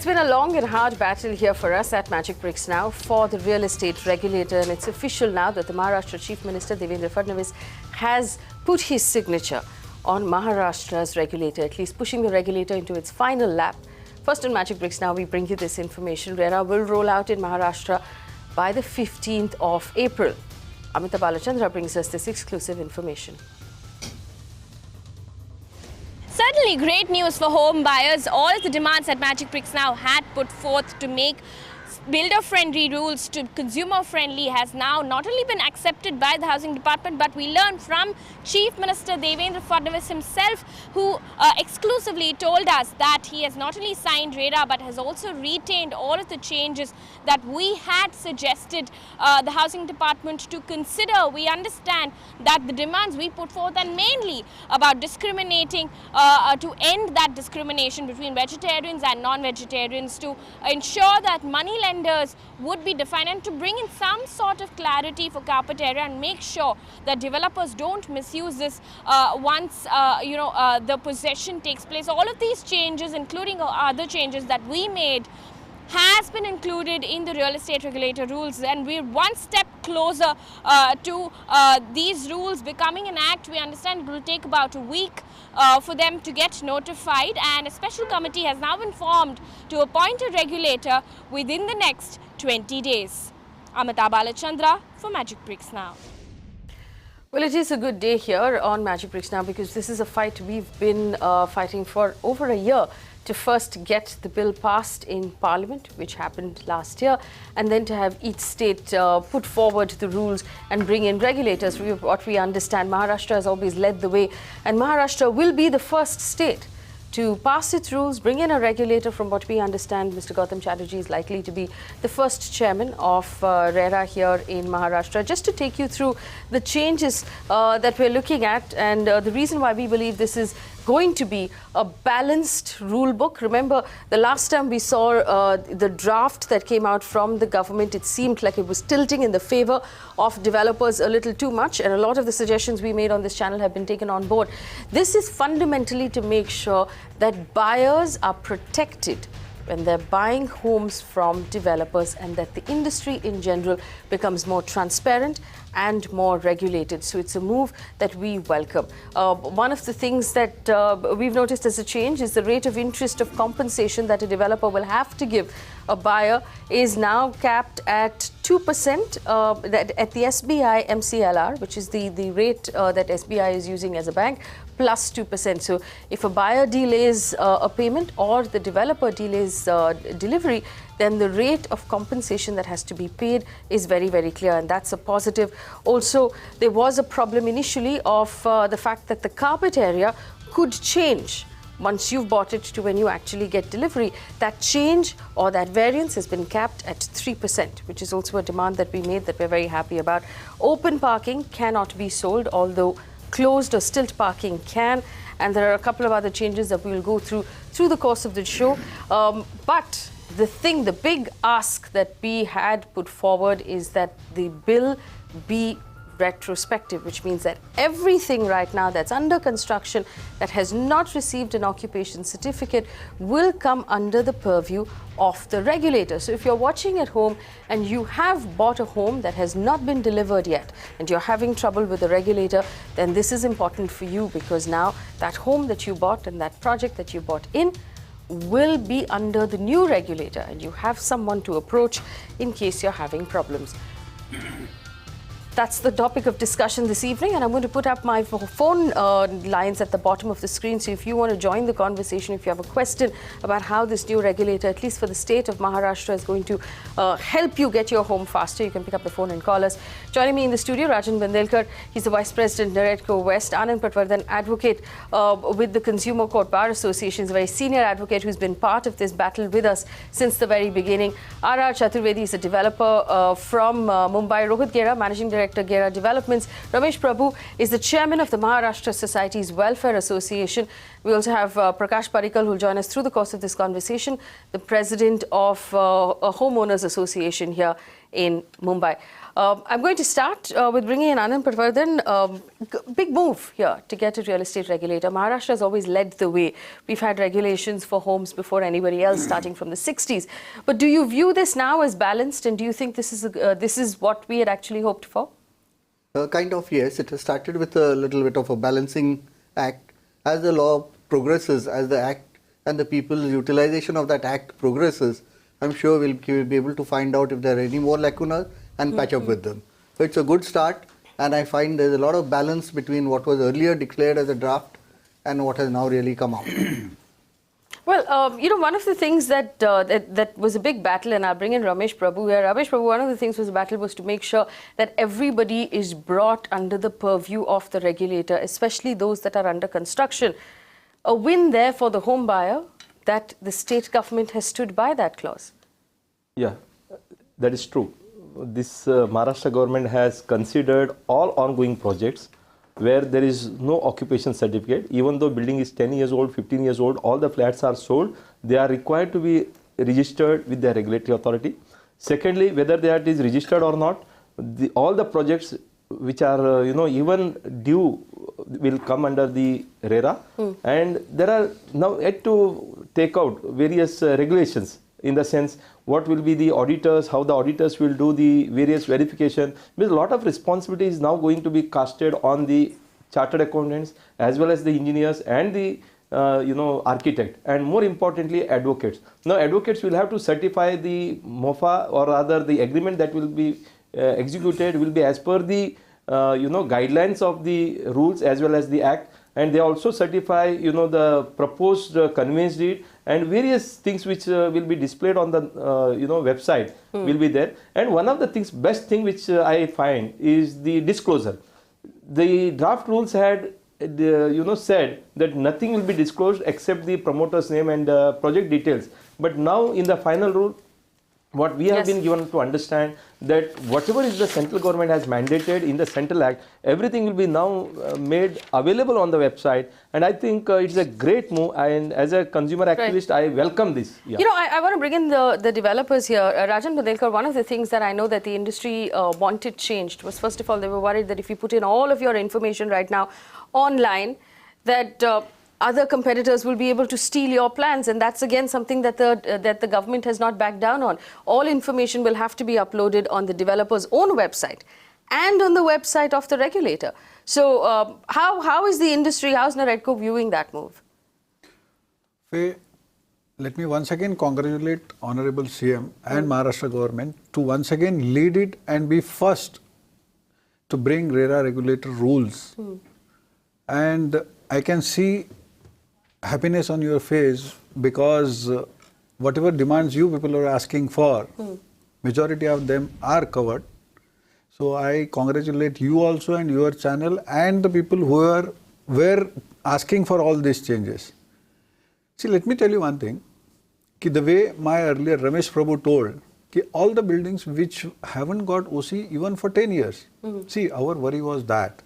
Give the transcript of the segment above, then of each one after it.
it's been a long and hard battle here for us at Magicbricks Now for the real estate regulator, and it's official now that the Maharashtra Chief Minister Devendra Fadnavis has put his signature on Maharashtra's regulator, at least pushing the regulator into its final lap. First on Magicbricks Now, we bring you this information. RERA will roll out in Maharashtra by the 15th of April. Anand Patwardhan brings us this exclusive information. Certainly great news for home buyers. All the demands that Magicbricks Now had put forth to make builder-friendly rules to consumer-friendly has now not only been accepted by the Housing Department, but we learned from Chief Minister Devendra Fadnavis himself, who exclusively told us that he has not only signed RERA but has also retained all of the changes that we had suggested the Housing Department to consider. We understand that the demands we put forth are mainly about discriminating, to end that discrimination between vegetarians and non-vegetarians, to ensure that money lenders would be defined, and to bring in some sort of clarity for carpet area and make sure that developers don't misuse this once the possession takes place. All of these changes, including other changes that we made, has been included in the real estate regulator rules, and we're one step closer to these rules becoming an act. We understand it will take about a week for them to get notified, and a special committee has now been formed to appoint a regulator within the next 20 days. Amita Balachandra for Magicbricks Now. Well, it is a good day here on Magicbricks Now because this is a fight we've been fighting for over a year, to first get the bill passed in Parliament, which happened last year, and then to have each state put forward the rules and bring in regulators. What we understand, Maharashtra has always led the way, and Maharashtra will be the first state to pass its rules, bring in a regulator. From what we understand, Mr. Gautam Chatterjee is likely to be the first chairman of RERA here in Maharashtra. Just to take you through the changes that we're looking at, and the reason why we believe this is going to be a balanced rule book. Remember, the last time we saw the draft that came out from the government, it seemed like it was tilting in the favor of developers a little too much, and a lot of the suggestions we made on this channel have been taken on board. This is fundamentally to make sure that buyers are protected when they're buying homes from developers, and that the industry in general becomes more transparent and more regulated. So it's a move that we welcome. One of the things that we've noticed as a change is the rate of interest of compensation that a developer will have to give a buyer is now capped at 2% at the SBI MCLR, which is the rate that SBI is using as a bank, plus 2%. So if a buyer delays a payment or the developer delays delivery, then the rate of compensation that has to be paid is very, very clear, and that's a positive. Also, there was a problem initially of the fact that the carpet area could change once you've bought it to when you actually get delivery. That change or that variance has been capped at 3%, which is also a demand that we made that we're very happy about. Open parking cannot be sold, although closed or stilt parking can, and there are a couple of other changes that we will go through the course of the show. But the big ask that we had put forward is that the bill be retrospective, which means that everything right now that's under construction that has not received an occupation certificate will come under the purview of the regulator. So if you're watching at home and you have bought a home that has not been delivered yet and you're having trouble with the regulator, then this is important for you, because now that home that you bought and that project that you bought in will be under the new regulator, and you have someone to approach in case you're having problems. That's the topic of discussion this evening, and I'm going to put up my phone lines at the bottom of the screen. So if you want to join the conversation, if you have a question about how this new regulator, at least for the state of Maharashtra, is going to help you get your home faster, you can pick up the phone and call us. Joining me in the studio, Rajan Bandelkar. He's the Vice President, NAREDCO West. Anand Patwardhan, advocate with the Consumer Court Bar Association, is a very senior advocate who's been part of this battle with us since the very beginning. Chaturvedi is a developer from Mumbai. Rohit Gera, Managing Director, Gera Developments. Ramesh Prabhu is the chairman of the Maharashtra Societies Welfare Association. We also have Prakash Padikkal, who will join us through the course of this conversation, the president of a homeowners association here in Mumbai. I'm going to start with bringing in Anand Patwardhan. Big move here to get a real estate regulator. Maharashtra has always led the way. We've had regulations for homes before anybody else, starting from the 60s. But do you view this now as balanced, and do you think this is what we had actually hoped for? Kind of, yes. It has started with a little bit of a balancing act. As the law progresses, as the act and the people's utilization of that act progresses, I'm sure we'll be able to find out if there are any more lacunas and patch up with them. So it's a good start, and I find there's a lot of balance between what was earlier declared as a draft and what has now really come out. Well, you know, one of the things that that was a big battle, and I'll bring in Ramesh Prabhu here. Ramesh Prabhu, one of the things was a battle was to make sure that everybody is brought under the purview of the regulator, especially those that are under construction. A win there for the home buyer that the state government has stood by that clause. Yeah, that is true. This Maharashtra government has considered all ongoing projects where there is no occupation certificate. Even though building is 10 years old, 15 years old, all the flats are sold, they are required to be registered with the regulatory authority. Secondly, whether that is registered or not, all the projects which are even due will come under the RERA, and there are now yet to take out various regulations, in the sense what will be the auditors, how the auditors will do the various verification. Because a lot of responsibility is now going to be casted on the chartered accountants as well as the engineers and the architect, and more importantly advocates. Now advocates will have to certify the MOFA, or rather the agreement that will be executed will be as per the guidelines of the rules as well as the act, and they also certify the proposed conveyance deed and various things which will be displayed on the website will be there. And one of the things, best thing which I find is the disclosure. The draft rules had said that nothing will be disclosed except the promoter's name and project details, but now in the final rule what we have been given to understand that whatever is the central government has mandated in the Central Act, everything will be now made available on the website, and I think it's a great move, and as a consumer activist, I welcome this. Yeah. You know, I want to bring in the developers here. Rajan Bandelkar, one of the things that I know that the industry wanted changed was, first of all, they were worried that if you put in all of your information right now online, that other competitors will be able to steal your plans, and that's again something that the government has not backed down on. All information will have to be uploaded on the developer's own website and on the website of the regulator. So how is the industry, how's NAREDCO viewing that move? Faye, let me once again congratulate Honorable CM and Maharashtra government to once again lead it and be first to bring RERA regulator rules. And I can see happiness on your face, because whatever demands you people are asking for, majority of them are covered. So I congratulate you also and your channel and the people who were asking for all these changes. See, let me tell you one thing. The way my earlier Ramesh Prabhu told, all the buildings which haven't got OC even for 10 years. See, our worry was that.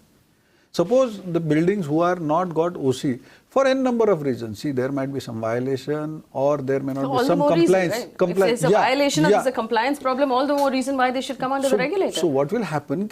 Suppose the buildings who are not got OC for n number of reasons, see, there might be some violation or there may not be some compliance. Reason, right? If there's a violation or there's a compliance problem, all the more reason why they should come under the regulator. So what will happen?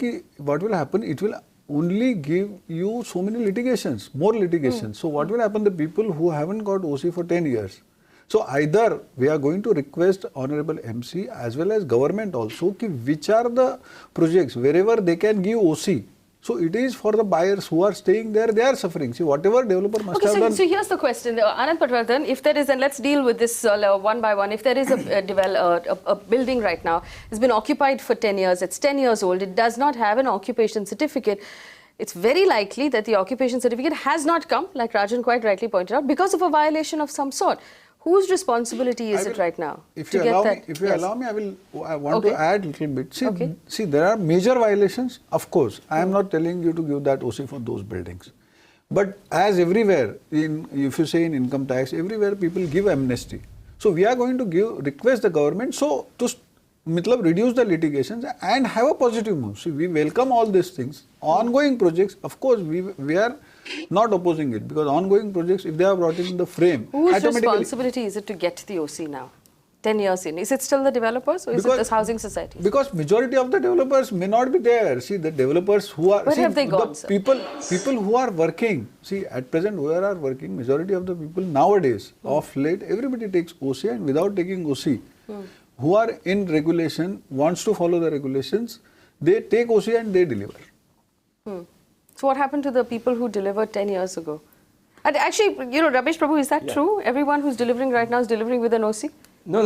It will only give you so many litigations, more litigations. So what will happen? The people who haven't got OC for 10 years. So either we are going to request Honorable MC as well as government also, which are the projects wherever they can give OC. So it is for the buyers who are staying there, they are suffering. See, whatever developer must have done. So here's the question, Anand Patwardhan, if there is, and let's deal with this one by one, if there is a building right now, it's been occupied for 10 years, it's 10 years old, it does not have an occupation certificate, it's very likely that the occupation certificate has not come, like Rajan quite rightly pointed out, because of a violation of some sort. Whose responsibility is it right now? If you allow me, I want to add a little bit. See, there are major violations, of course. I am not telling you to give that OC for those buildings. But as everywhere, if you say in income tax, everywhere people give amnesty. So we are going to request the government to reduce the litigations and have a positive move. See, we welcome all these things. Ongoing projects, of course, we are not opposing it, because ongoing projects, if they are brought in the frame, whose responsibility is it to get the OC now? 10 years in? Is it still the developers or is it the housing societies? Because majority of the developers may not be there. See, the developers who are... Where have they gone, sir? People who are working, see, at present who are working, majority of the people nowadays, of late, everybody takes OC, and without taking OC, who are in regulation, wants to follow the regulations, they take OC and they deliver. So what happened to the people who delivered 10 years ago? And actually, you know, Ramesh Prabhu, is that true? Everyone who's delivering right now is delivering with an OC? No,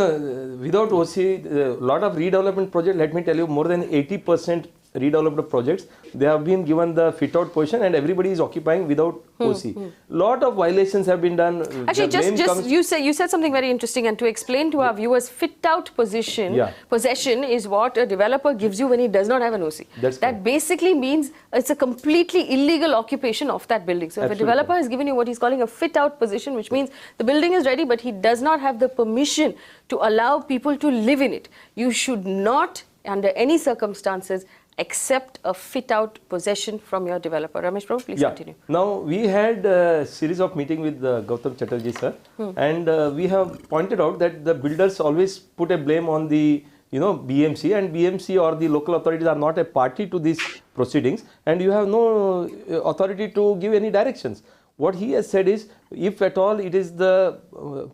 without OC, a lot of redevelopment projects, let me tell you, more than 80% redeveloped projects, they have been given the fit-out position and everybody is occupying without OC. Lot of violations have been done. Actually, you said something very interesting, and to explain to our viewers, fit-out possession is what a developer gives you when he does not have an OC. That basically means it's a completely illegal occupation of that building. So if a developer has given you what he's calling a fit-out position, which means the building is ready, but he does not have the permission to allow people to live in it, you should not, under any circumstances, accept a fit-out possession from your developer. Ramesh Prabhu, please continue. Now, we had a series of meetings with Gautam Chaturvedi sir, and we have pointed out that the builders always put a blame on the BMC, and BMC or the local authorities are not a party to these proceedings, and you have no authority to give any directions. What he has said is, if at all it is the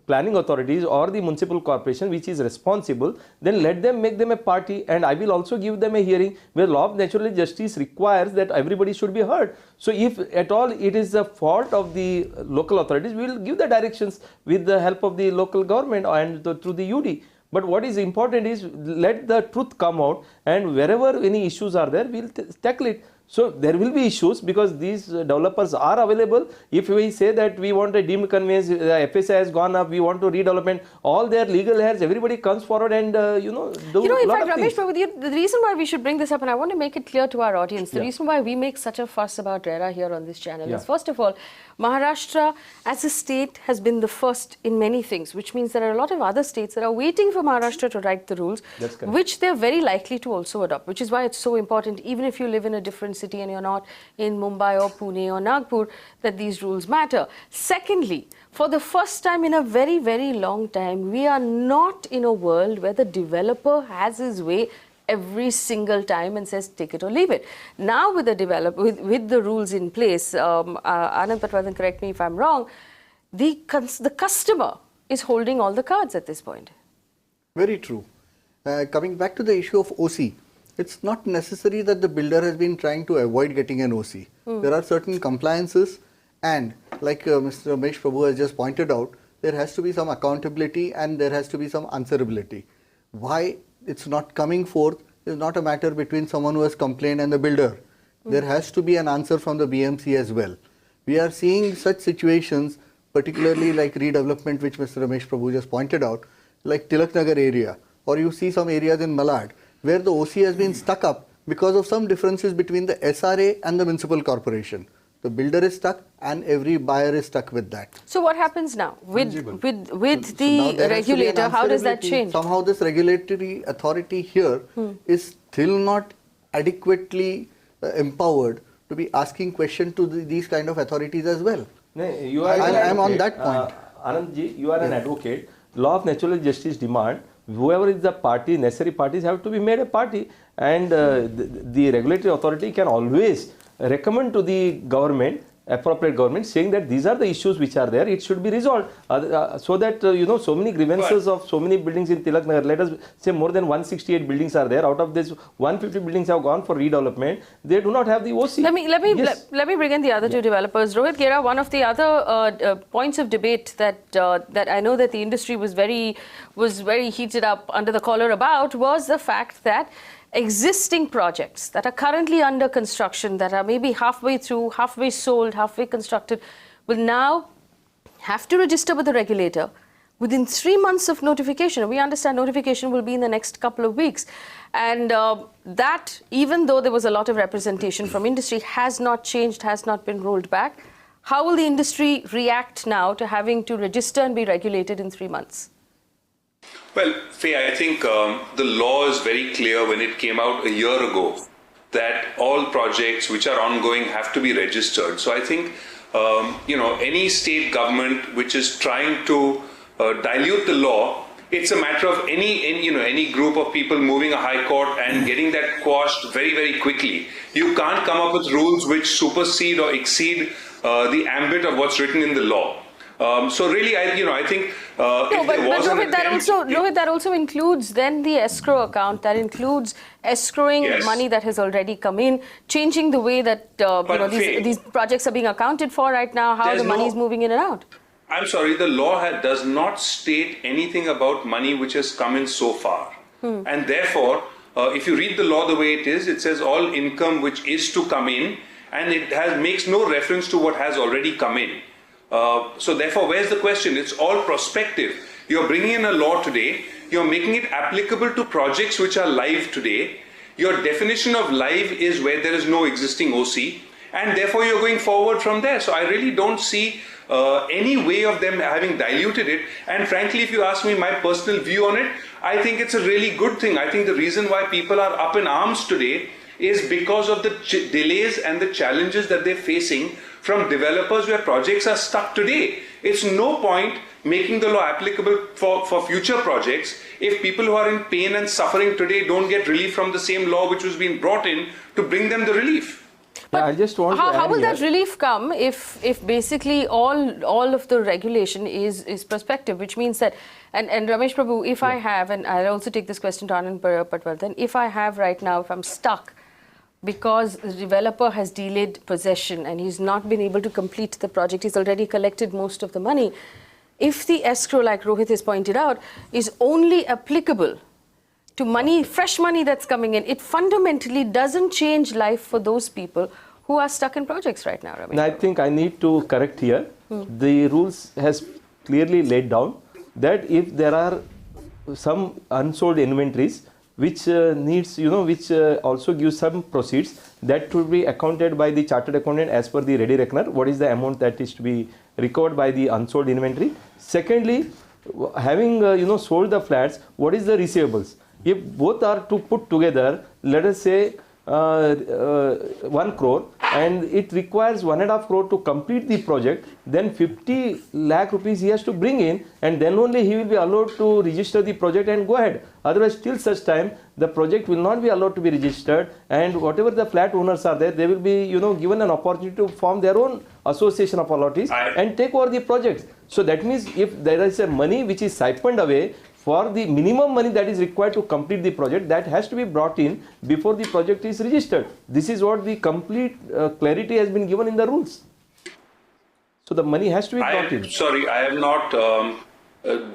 planning authorities or the municipal corporation which is responsible, then let them make them a party, and I will also give them a hearing where law of natural justice requires that everybody should be heard. So if at all it is the fault of the local authorities, we will give the directions with the help of the local government and through the UD. But what is important is let the truth come out, and wherever any issues are there, we will tackle it. So there will be issues because these developers are available. If we say that we want a deemed conveyance, FSI has gone up, we want to redevelopment, all their legal heirs, everybody comes forward and do in fact, Ramesh Prabhu, the reason why we should bring this up, and I want to make it clear to our audience, the reason why we make such a fuss about RERA here on this channel is, first of all, Maharashtra as a state has been the first in many things, which means there are a lot of other states that are waiting for Maharashtra to write the rules, which they're very likely to also adopt, which is why it's so important, even if you live in a different city and you're not in Mumbai or Pune or Nagpur, that these rules matter. Secondly, for the first time in a very, very long time, we are not in a world where the developer has his way every single time and says take it or leave it. Now with the with the rules in place, Anand Patwardhan, correct me if I'm wrong, the customer is holding all the cards at this point. Very true. Coming back to the issue of OC, it's not necessary that the builder has been trying to avoid getting an OC. There are certain compliances, and like Mr. Ramesh Prabhu has just pointed out, there has to be some accountability and there has to be some answerability. Why it's not coming forth is not a matter between someone who has complained and the builder. There has to be an answer from the BMC as well. We are seeing such situations, particularly like redevelopment, which Mr. Ramesh Prabhu just pointed out, like Tilak Nagar area, or you see some areas in Malad, where the OC has been stuck up because of some differences between the SRA and the municipal corporation. The builder is stuck and every buyer is stuck with that. So what happens now with the regulator? How does that change? Somehow this regulatory authority here is still not adequately empowered to be asking questions to these kind of authorities as well. No, I am on that point. Anandji, you are an advocate. Law of natural justice demand, whoever is the party, necessary parties have to be made a party, and the regulatory authority can always recommend to the government, appropriate government, saying that these are the issues which are there, it should be resolved, so that so many grievances of so many buildings in Tilak Nagar, let us say more than 168 buildings are there, out of this 150 buildings have gone for redevelopment, they do not have the OC. Let me bring in the other two developers. Rohit Gera, one of the other points of debate that I know that the industry was very heated up under the collar about was the fact that existing projects that are currently under construction, that are maybe halfway through, halfway sold, halfway constructed, will now have to register with the regulator within 3 months of notification. We understand notification will be in the next couple of weeks. And that, even though there was a lot of representation from industry, has not changed, has not been rolled back. How will the industry react now to having to register and be regulated in 3 months? Well, Faye, I think the law is very clear when it came out a year ago that all projects which are ongoing have to be registered. So I think, any state government which is trying to dilute the law it's a matter of any group of people moving a high court and getting that quashed very, very quickly. You can't come up with rules which supersede or exceed the ambit of what's written in the law. So really, I think if there was an attempt, Rohit, that also includes then the escrow account. That includes escrowing Yes. money that has already come in, changing the way that these projects are being accounted for right now, how There's the money is no- moving in and out. I'm sorry, the law does not state anything about money which has come in so far. And therefore, if you read the law the way it is, it says all income which is to come in, and it makes no reference to what has already come in. So therefore, where's the question? It's all prospective. You're bringing in a law today, you're making it applicable to projects which are live today. Your definition of live is where there is no existing OC, and therefore you're going forward from there. So I really don't see any way of them having diluted it. And frankly, if you ask me my personal view on it, I think it's a really good thing. I think the reason why people are up in arms today is because of the delays and the challenges that they're facing from developers where projects are stuck today. It's no point making the law applicable for future projects if people who are in pain and suffering today don't get relief from the same law which was being brought in to bring them the relief. I just want to How add will here. that relief come if basically all of the regulation is prospective, which means that, and Ramesh Prabhu, if I have, and I'll also take this question to Anand Patwardhan, if I have right now, if I'm stuck because the developer has delayed possession and he's not been able to complete the project, he's already collected most of the money, if the escrow, like Rohit has pointed out, is only applicable to money, fresh money that's coming in, it fundamentally doesn't change life for those people who are stuck in projects right now, Ramesh. And I think I need to correct here. The rules has clearly laid down that if there are some unsold inventories which which also gives some proceeds, that will be accounted by the chartered accountant as per the ready reckoner. What is the amount that is to be recovered by the unsold inventory? Secondly, having sold the flats, what is the receivables? If both are to put together, let us say 1 crore, and it requires 1.5 crore to complete the project, then 50 lakh rupees he has to bring in, and then only he will be allowed to register the project and go ahead. Otherwise, till such time, the project will not be allowed to be registered, and whatever the flat owners are there, they will be given an opportunity to form their own association of allottees and take over the projects. So that means if there is a money which is siphoned away for the minimum money that is required to complete the project, that has to be brought in before the project is registered. This is what the complete clarity has been given in the rules. So the money has to be brought in. Sorry, I have not,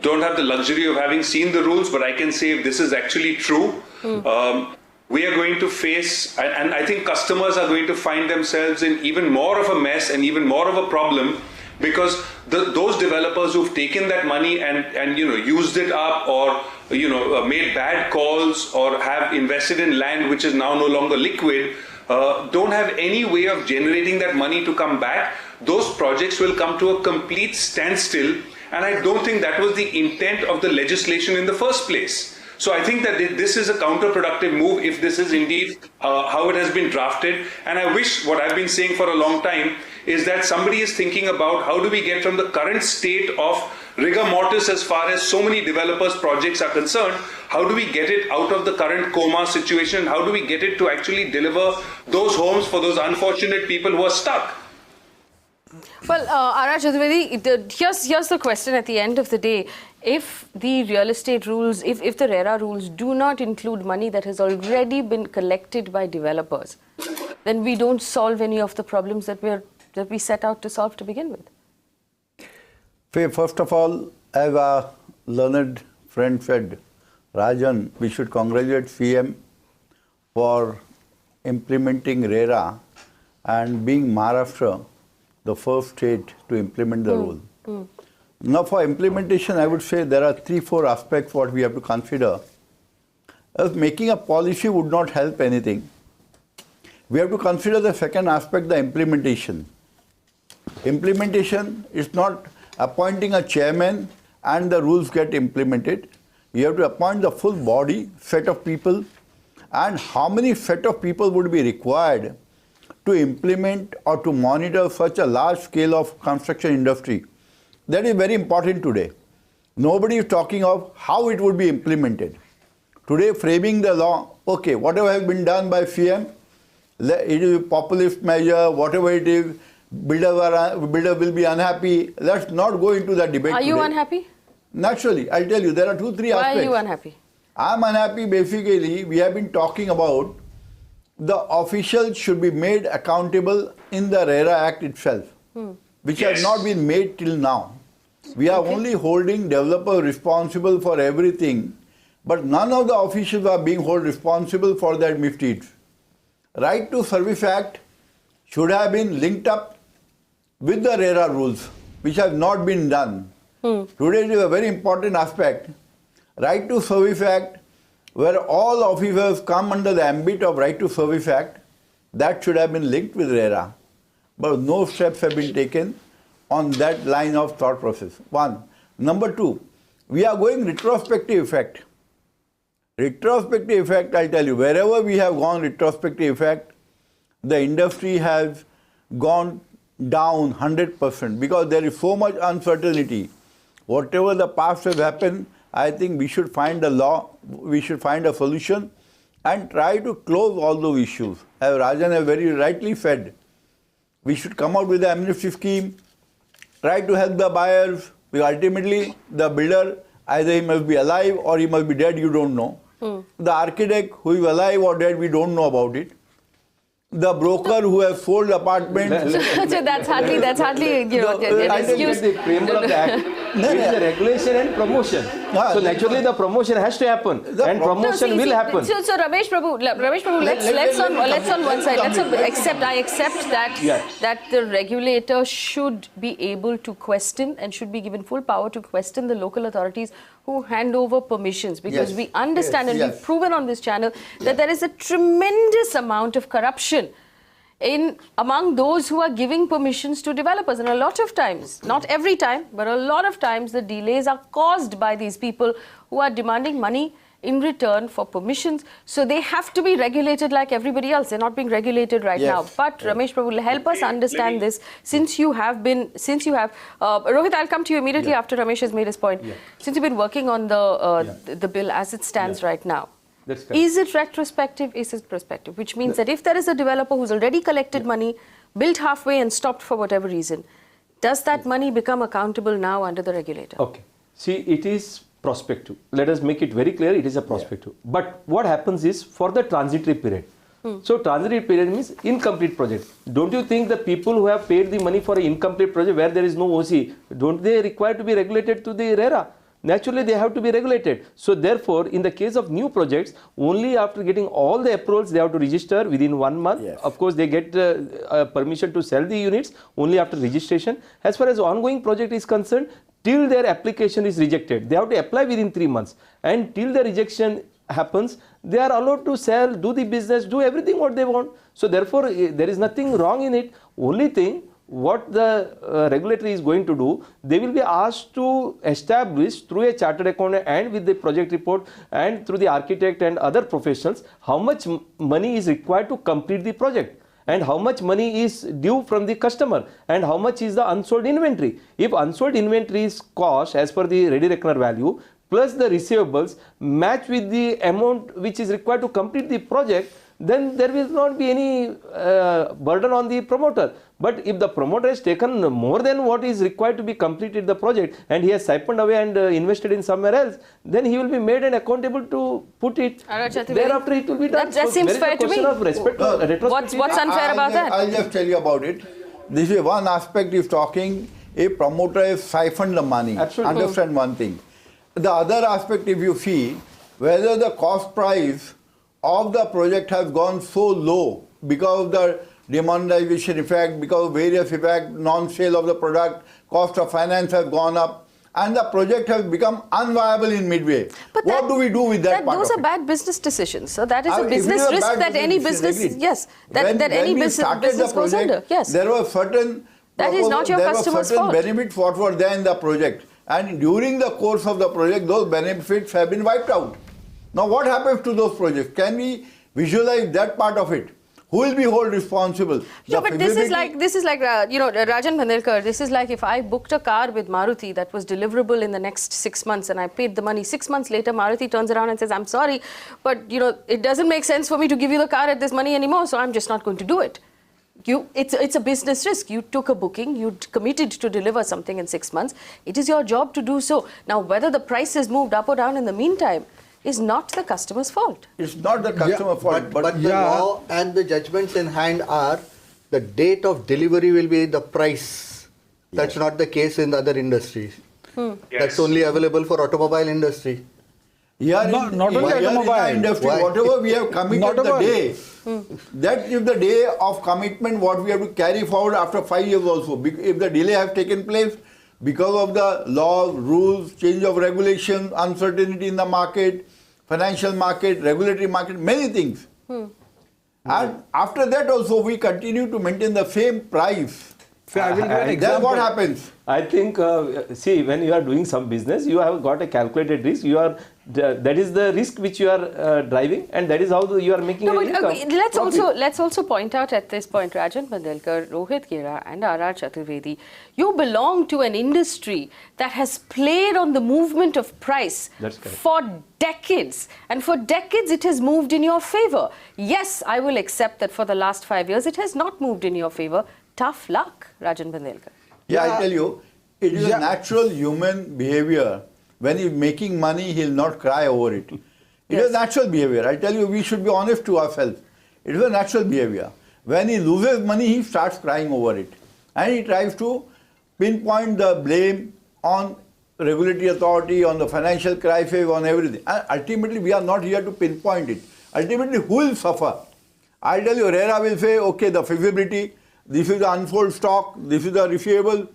don't have the luxury of having seen the rules, but I can say if this is actually true, we are going to face, and I think customers are going to find themselves in even more of a mess and even more of a problem, because those developers who've taken that money and used it up, or made bad calls, or have invested in land which is now no longer liquid, don't have any way of generating that money to come back. Those projects will come to a complete standstill, and I don't think that was the intent of the legislation in the first place. So I think that this is a counterproductive move if this is indeed how it has been drafted. And I wish, what I've been saying for a long time, is that somebody is thinking about how do we get from the current state of rigor mortis as far as so many developers' projects are concerned, how do we get it out of the current coma situation? How do we get it to actually deliver those homes for those unfortunate people who are stuck? Well, Chaturvedi, here's the question at the end of the day. If the real estate rules, if the RERA rules do not include money that has already been collected by developers, then we don't solve any of the problems that we set out to solve to begin with. First of all, as our learned friend said, Rajan, we should congratulate CM for implementing RERA and being Maharashtra the first state to implement the rule. Now for implementation, I would say there are 3-4 aspects what we have to consider. As making a policy would not help anything. We have to consider the second aspect, the implementation. Implementation is not appointing a chairman and the rules get implemented. You have to appoint the full body, set of people, and how many set of people would be required to implement or to monitor such a large scale of construction industry. That is very important today. Nobody is talking of how it would be implemented. Today, framing the law, okay, whatever has been done by CM, it is a populist measure, whatever it is, builder will be unhappy. Let's not go into that debate. Are you today. unhappy? Naturally, I'll tell you, there are 2-3 aspects. Why are you unhappy? I'm unhappy basically, we have been talking about the officials should be made accountable in the RERA Act itself, which has not been made till now. We are only holding developers responsible for everything, but none of the officials are being held responsible for their misdeeds. Right to Service Act should have been linked up with the RERA rules, which has not been done. Today it is a very important aspect. Right to Service Act, where all officers come under the ambit of Right to Service Act, that should have been linked with RERA. But no steps have been taken on that line of thought process. One. Number two, we are going retrospective effect. Retrospective effect, I'll tell you, wherever we have gone retrospective effect, the industry has gone down 100% because there is so much uncertainty. Whatever the past has happened, I think we should find a law, we should find a solution and try to close all those issues. As Rajan has very rightly said, we should come out with the amnesty scheme, try to help the buyers, because ultimately the builder, either he must be alive or he must be dead, you don't know. The architect who is alive or dead, we don't know about it. The broker who has sold apartments. So that's hardly an excuse. The preamble of the act is the regulation and promotion. So naturally the promotion has to happen and promotion will happen. So Ramesh Prabhu, let's on one side. I accept that the regulator should be able to question and should be given full power to question the local authorities who hand over permissions, because we understand and we've proven on this channel that there is a tremendous amount of corruption among those who are giving permissions to developers. And a lot of times, not every time, but a lot of times the delays are caused by these people who are demanding money in return for permissions. So they have to be regulated like everybody else. They're not being regulated right now. But Ramesh Prabhu, help us understand this, since you have, Rohit, I'll come to you immediately after Ramesh has made his point. Since you've been working on the bill as it stands right now, is it retrospective, is it prospective? Which means that if there is a developer who's already collected money, built halfway and stopped for whatever reason, does that money become accountable now under the regulator? Okay. See, it is prospective. Let us make it very clear, it is a prospective. But what happens is for the transitory period. So transitory period means incomplete project. Don't you think the people who have paid the money for an incomplete project where there is no OC, don't they require to be regulated to the RERA? Naturally, they have to be regulated. So therefore, in the case of new projects, only after getting all the approvals, they have to register within 1 month. Of course, they get permission to sell the units only after registration. As far as ongoing project is concerned, till their application is rejected, they have to apply within 3 months. And till the rejection happens, they are allowed to sell, do the business, do everything what they want. So therefore, there is nothing wrong in it. Only thing, what the regulator is going to do, they will be asked to establish through a chartered accountant and with the project report and through the architect and other professionals, how much money is required to complete the project and how much money is due from the customer and how much is the unsold inventory. If unsold inventory is cost as per the ready reckoner value plus the receivables match with the amount which is required to complete the project, then there will not be any burden on the promoter. But if the promoter has taken more than what is required to be completed the project and he has siphoned away and invested in somewhere else, then he will be made and accountable to put it. Thereafter it will be done. That seems fair to me. What's unfair about that? I'll just tell you about it. This is one aspect is talking, a promoter has siphoned the money. Absolutely. Understand one thing. The other aspect, if you see, whether the cost price of the project has gone so low because of the demonetization effect, because of various effects, non-sale of the product, cost of finance has gone up, and the project has become unviable in midway. But what do we do with that part Those of are it? bad business decisions. So that is a business risk that any business, any business goes under. Yes. There were certain that is not your customer's fault. benefits what were there in the project, and during the course of the project, those benefits have been wiped out. Now, what happens to those projects? Can we visualize that part of it? Who will be held responsible? Yeah, The but this is feasibility- like Rajan Bandelkar, this is like if I booked a car with Maruti that was deliverable in the next 6 months and I paid the money. 6 months later, Maruti turns around and says, I'm sorry, but it doesn't make sense for me to give you the car at this money anymore, so I'm just not going to do it. It's a business risk. You took a booking, you committed to deliver something in 6 months. It is your job to do so. Now, whether the price has moved up or down in the meantime is not the customer's fault. It's not the customer fault, But the law and the judgments in hand are the date of delivery will be the price. That's not the case in other industries. That's only available for automobile industry. Here Not in, only here in automobile. our industry, Why? whatever we have committed Not the about- day, that is the day of commitment what we have to carry forward after 5 years also. If the delay has taken place because of the laws, rules, change of regulations, uncertainty in the market, financial market, regulatory market, many things. And after that also we continue to maintain the same price. I will give an Then example. what happens? I think, see, when you are doing some business, you have got a calculated risk. That is the risk which you are driving, and that is how you are making No, an but income. let's also point out at this point, Rajan Bandelkar, Rohit Gera and R.R. Chaturvedi, you belong to an industry that has played on the movement of price That's correct. for decades. And for decades it has moved in your favor. Yes, I will accept that for the last 5 years it has not moved in your favor. Tough luck, Rajan Bandelkar. Yeah, I tell you, it is a natural human behavior. When he's making money, he'll not cry over it. It is natural behavior. I tell you, we should be honest to ourselves. It is a natural behavior. When he loses money, he starts crying over it. And he tries to pinpoint the blame on regulatory authority, on the financial crisis, on everything. And ultimately, we are not here to pinpoint it. Ultimately, who will suffer? I tell you, RERA will say, okay, the feasibility, this is the unsold stock, this is the receivable.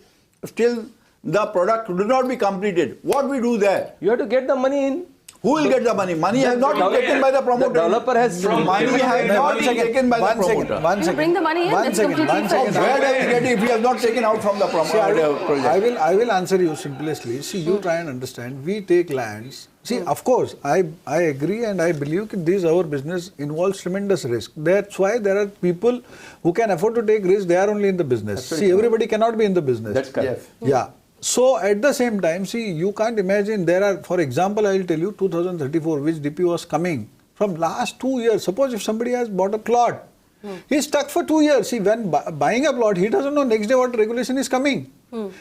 Still, the product will not be completed. What we do there? You have to get the money in. Who will get the money? Money has not been taken by the promoter. The developer has Money has not been taken by the promoter. One second. bring the money in, that's completely One fine. second. Where does he get it if he has not taken out from the See, project? I will answer you simplestly. See, you try and understand. We take lands. See, of course, I agree and I believe that this our business involves tremendous risk. That's why there are people who can afford to take risk. They are only in the business. See, everybody cannot be in the business. That's correct. Yes. Yeah. So at the same time, see, you can't imagine there are, for example, I will tell you 2034, which DP was coming from last 2 years. Suppose if somebody has bought a plot, he's stuck for 2 years. See, when buying a plot, he doesn't know next day what regulation is coming.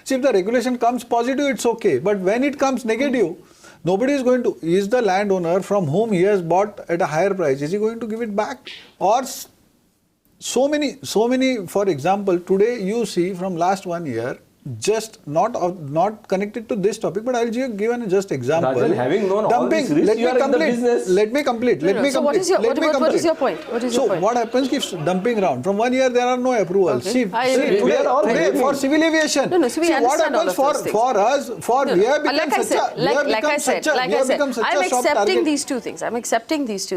See, if the regulation comes positive, it's okay. But when it comes negative, nobody is going to, is the landowner from whom he has bought at a higher price, is he going to give it back? Or so many, for example, today you see from last 1 year, just not connected to this topic, but I'll give an just example. Rajan, having known all these risks, you are in the business. Let me complete. So what is your point? What happens if dumping ground? From 1 year there are no approvals. Okay. See, today for civil aviation. No, so we what understand all happens of those things. for us, we have become such a I'm soft accepting target. these two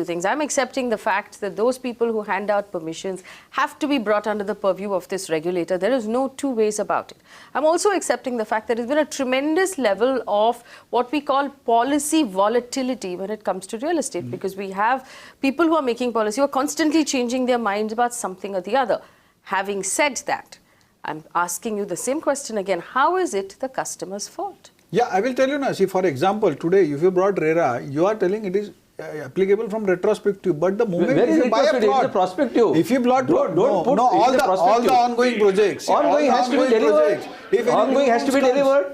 things. I'm accepting the fact that those people who hand out permissions have to be brought under the purview of this regulator. There is no two ways about it. I'm also accepting the fact that there's been a tremendous level of what we call policy volatility when it comes to real estate, because we have people who are making policy who are constantly changing their minds about something or the other. Having said that, I'm asking you the same question again. How is it the customer's fault? Yeah, I will tell you now. See, for example, today if you brought RERA, you are telling it is applicable from retrospective, but the moment Where is if you buy a retrospective? plot, It's a prospective. if you plot, Don't put it all in the prospective. ongoing projects, Ongoing has to be delivered. Ongoing has to be delivered.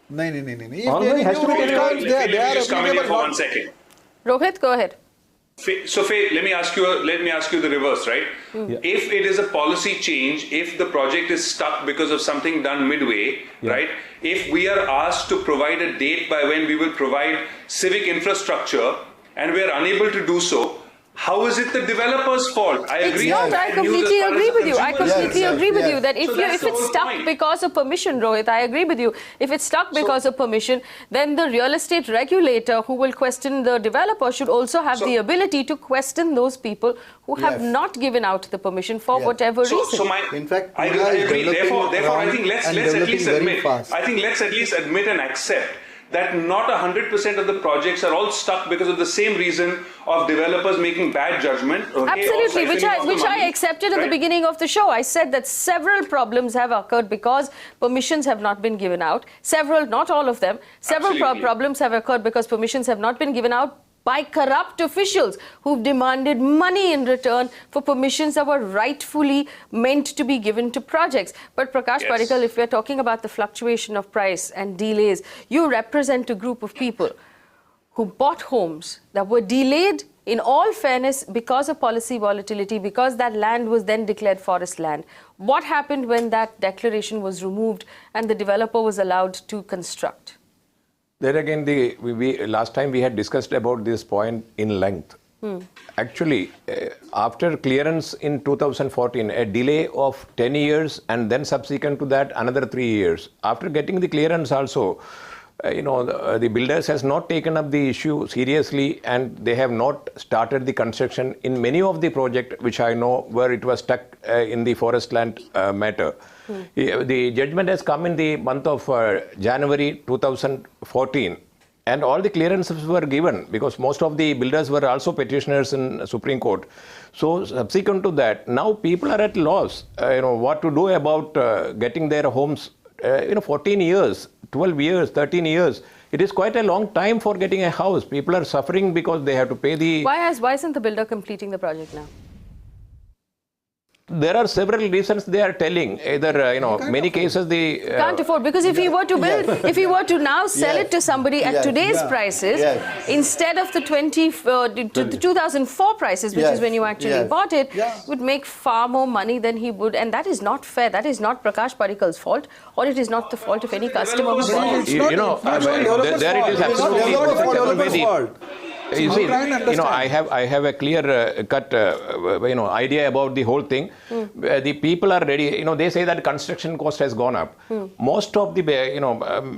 No. If Ongoing any has to be new rules delivered. comes, they are Just come in here applicable. for 1 second. Rohit, go ahead. So Faye, let me ask you the reverse, right? If it is a policy change, if the project is stuck because of something done midway, right? If we are asked to provide a date by when we will provide civic infrastructure and we are unable to do so, how is it the developer's fault? I agree. It's not. I completely agree with you. I completely agree with you that if So that's it's the whole stuck point. because of permission, Rohit, I agree with you. If it's stuck because of permission, then the real estate regulator who will question the developer should also have the ability to question those people who have not given out the permission for whatever reason. In fact, I Pune is agree. developing Therefore, I think wrong let's and at least developing very admit. fast. I think let's at least admit and accept that not 100% of the projects are all stuck because of the same reason of developers making bad judgment. Okay, Absolutely, which I accepted at the beginning of the show. I said that several problems have occurred because permissions have not been given out. Several, not all of them, several problems have occurred because permissions have not been given out by corrupt officials who've demanded money in return for permissions that were rightfully meant to be given to projects. But Prakash Padikkal, if we're talking about the fluctuation of price and delays, you represent a group of people who bought homes that were delayed in all fairness because of policy volatility, because that land was then declared forest land. What happened when that declaration was removed and the developer was allowed to construct? There again, last time we had discussed about this point in length. Actually, after clearance in 2014, a delay of 10 years and then subsequent to that another 3 years. After getting the clearance also, the builders has not taken up the issue seriously and they have not started the construction in many of the projects which I know where it was stuck in the forest land matter. The judgment has come in the month of January 2014 and all the clearances were given because most of the builders were also petitioners in Supreme Court. So subsequent to that, now people are at loss, what to do about getting their homes, 14 years, 12 years, 13 years. It is quite a long time for getting a house. People are suffering because they have to pay the... Why isn't the builder completing the project now? There are several reasons they are telling. Either, many cases the... Can't afford, because if he were to build, if he were to now sell it to somebody at today's prices, instead of the 2004 prices, which is when you actually bought it, would make far more money than he would. And that is not fair. That is not Prakash Padikkal's fault, or it is not the fault of any customer who bought it. There it is absolutely Chaturvedi. You see, I have a clear cut, idea about the whole thing. The people are ready. They say that construction cost has gone up. Most of the,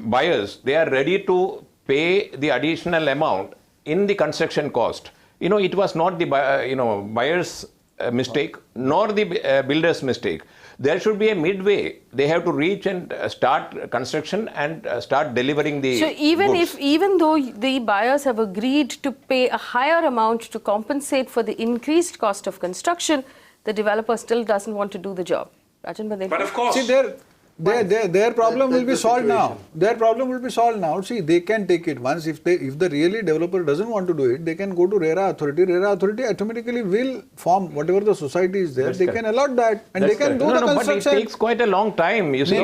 buyers, they are ready to pay the additional amount in the construction cost. It was not the, buyer's mistake nor the builder's mistake. There should be a midway. They have to reach and start construction and start delivering the So even though the buyers have agreed to pay a higher amount to compensate for the increased cost of construction, the developer still doesn't want to do the job. Rajan Bandelkar. But of course. See, their problem will be solved now. Their problem will be solved now. See, they can take it once. If the really developer doesn't want to do it, they can go to RERA authority. RERA authority automatically will form whatever the society is there. They can allot that and they can do the construction. But it takes quite a long time. You see,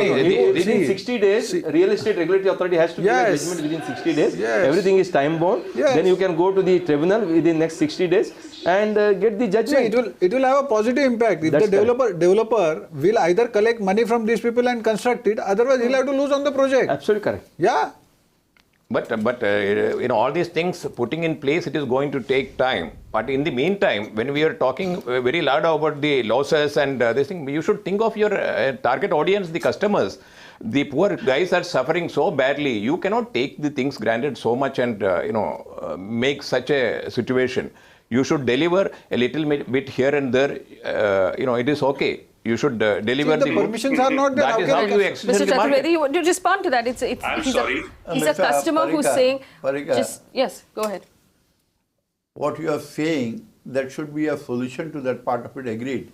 within 60 days, real estate regulatory authority has to give a judgment within 60 days. Everything is time bound. Then you can go to the tribunal within next 60 days and get the judgment. It will have a positive impact. If the developer will either collect money from these people and construct it, otherwise he'll have to lose on the project. Absolutely correct. Yeah. But all these things putting in place, it is going to take time. But in the meantime, when we are talking very loud about the losses and this thing, you should think of your target audience, the customers. The poor guys are suffering so badly. You cannot take the things granted so much and make such a situation. You should deliver a little bit here and there. It is okay. You should deliver the permissions are not there. That is how you extend the market. Mr. Chaturvedi, you want to respond to that? He's a customer who's saying, yes, go ahead. What you are saying, that should be a solution to that part of it, agreed.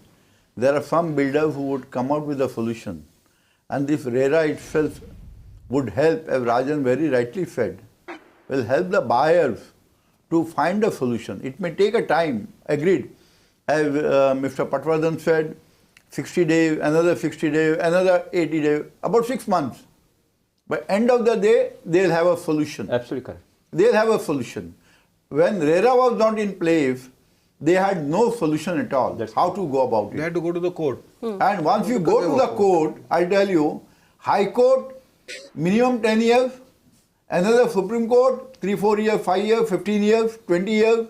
There are some builders who would come out with a solution. And this RERA itself would help, as Rajan very rightly said, will help the buyers to find a solution. It may take a time, agreed. As Mr. Patwardhan said, 60 days, another 60 days, another 80 days, about 6 months. But end of the day, they'll have a solution. Absolutely correct. They'll have a solution. When RERA was not in place, they had no solution at all. How to go about it. They had to go to the court. And once you go to the court, I'll tell you, High Court, minimum 10 years, another Supreme Court, 3, 4 years, 5 years, 15 years, 20 years.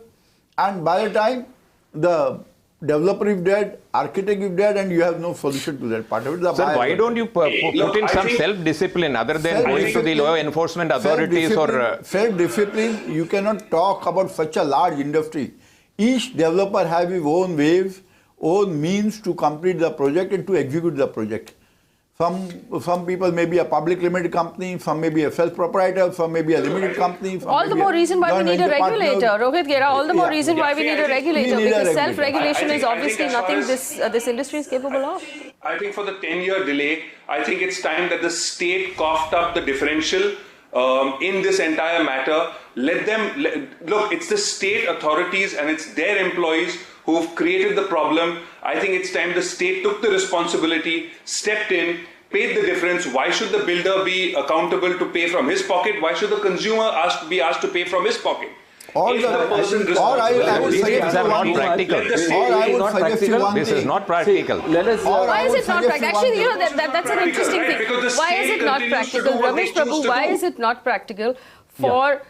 And by the time the developer is dead, architect is dead, and you have no solution to that part of it. Sir, why don't you put in some self-discipline other than going to the law enforcement authorities or... Self-discipline, you cannot talk about such a large industry. Each developer has his own ways, own means to complete the project and to execute the project. Some people may be a public limited company, some may be a self-proprietor, some may be a limited company. All the more reason why we need a regulator, Rohit Gera. All the more reason why we need a regulator, because self-regulation is obviously nothing this industry is capable of. I think for the 10-year delay, I think it's time that the state coughed up the differential in this entire matter. Look, it's the state authorities and it's their employees who've created the problem. I think it's time the state took the responsibility, stepped in, paid the difference. Why should the builder be accountable to pay from his pocket? Why should the consumer be asked to pay from his pocket? These things are not practical. This is not practical. Why is it not practical? Actually, you know, that's an interesting thing. Why is it not practical? Ramesh Prabhu, why is it not practical for,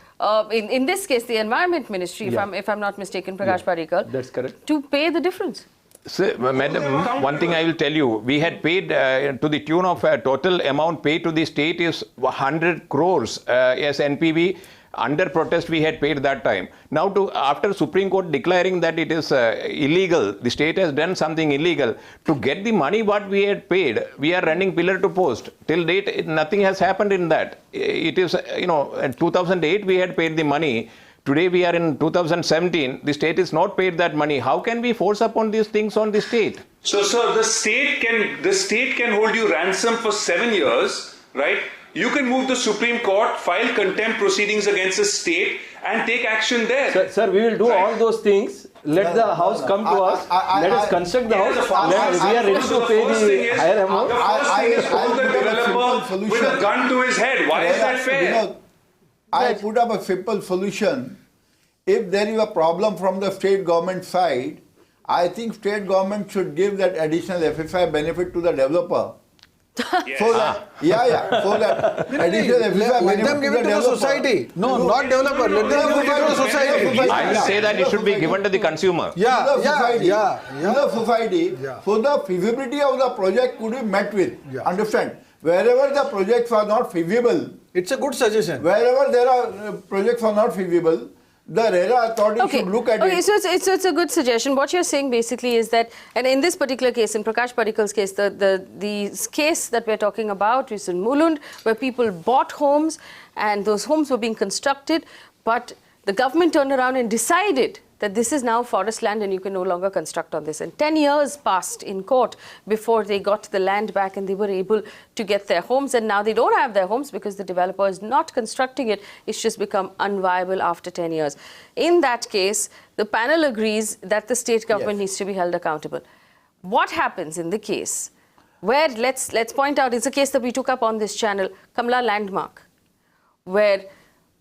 in this case, the Environment Ministry, if I'm not mistaken, Prakash Padikkal, that's correct, to pay the difference? So, madam, one thing I will tell you, we had paid to the tune of total amount paid to the state is 100 crores as NPV. Under protest, we had paid that time. Now, after Supreme Court declaring that it is illegal, the state has done something illegal. To get the money what we had paid, we are running pillar to post. Till date, nothing has happened in that. It is, you know, in 2008 we had paid the money. Today we are in 2017. The state is not paid that money. How can we force upon these things on the state? So, sir, the state can hold you ransom for 7 years, right? You can move the Supreme Court, file contempt proceedings against the state and take action there. Sir, we will do all those things. Let the house come to us. Let us construct the house. We are ready to pay the higher amount. The first thing is hold the developer with a gun to his head. Why is that fair? I put up a simple solution. If there is a problem from the state government side, I think state government should give that additional FSI benefit to the developer. Yes. So that, so that additional FSI Let benefit them give it to the society. No, not developer. Let them give it to the society. I will say that it should be given to the consumer. To the society, so the feasibility of the project could be met with. Understand? Wherever the projects are not feasible, it's a good suggestion. Wherever there are projects are not feasible, the RERA authority should look at it. Okay, so it's a good suggestion. What you're saying basically is that, and in this particular case, in Prakash Padikkal's case, the case that we're talking about is in Mulund, where people bought homes and those homes were being constructed, but the government turned around and decided that this is now forest land and you can no longer construct on this. And 10 years passed in court before they got the land back and they were able to get their homes. And now they don't have their homes because the developer is not constructing it. It's just become unviable after 10 years. In that case, the panel agrees that the state government needs to be held accountable. What happens in the case where, let's point out, it's a case that we took up on this channel, Kamla Landmark, where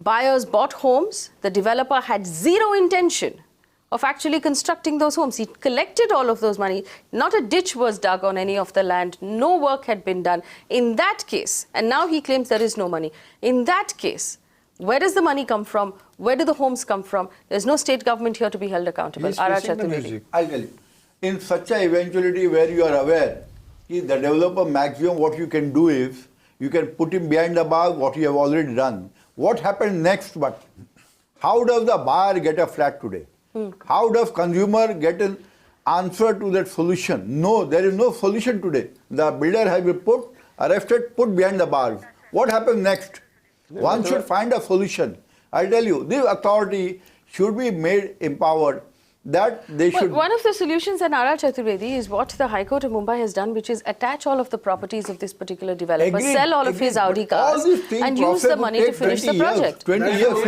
buyers bought homes, the developer had zero intention of actually constructing those homes. He collected all of those money. Not a ditch was dug on any of the land. No work had been done. In that case, and now he claims there is no money. In that case, where does the money come from? Where do the homes come from? There's no state government here to be held accountable. Chaturvedi. I'll tell you. In such an eventuality where you are aware, the developer maximum what you can do is, you can put him behind the bar what you have already done. What happens next? But how does the buyer get a flat today? How does consumer get an answer to that solution? No, there is no solution today. The builder has been arrested, put behind the bars. What happens next? One should find a solution. I tell you, the authority should be made empowered. That they should. One of the solutions at RERA Chaturvedi is what the High Court of Mumbai has done, which is attach all of the properties of this particular developer, sell all of his Audi cars, and use the money to finish the project. 20 years.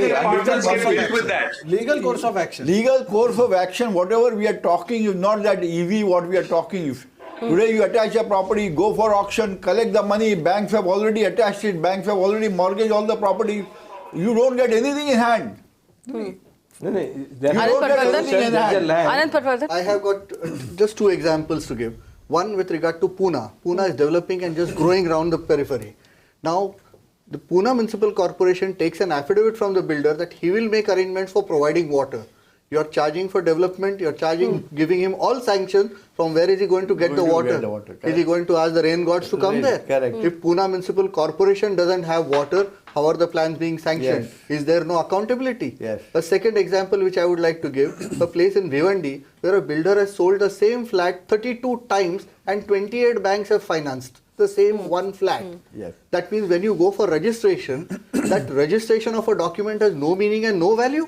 Legal course of action. Legal course of action, whatever we are talking is not that easy. What we are talking is today you attach a property, go for auction, collect the money. Banks have already attached it. Banks have already mortgaged all the property. You don't get anything in hand. Anand Patwardhan. I have got just two examples to give. One with regard to Pune. Pune is developing and just growing around the periphery. Now, the Pune Municipal Corporation takes an affidavit from the builder that he will make arrangements for providing water. You're charging for development, you're charging, giving him all sanctions. From where is he going to get the water? Is he going to ask the rain gods to come there? Correct. If Pune Municipal Corporation doesn't have water, how are the plans being sanctioned? Yes. Is there no accountability? Yes. A second example which I would like to give, a place in Bhiwandi where a builder has sold the same flat 32 times and 28 banks have financed the same one flat. Yes. That means when you go for registration, that registration of a document has no meaning and no value.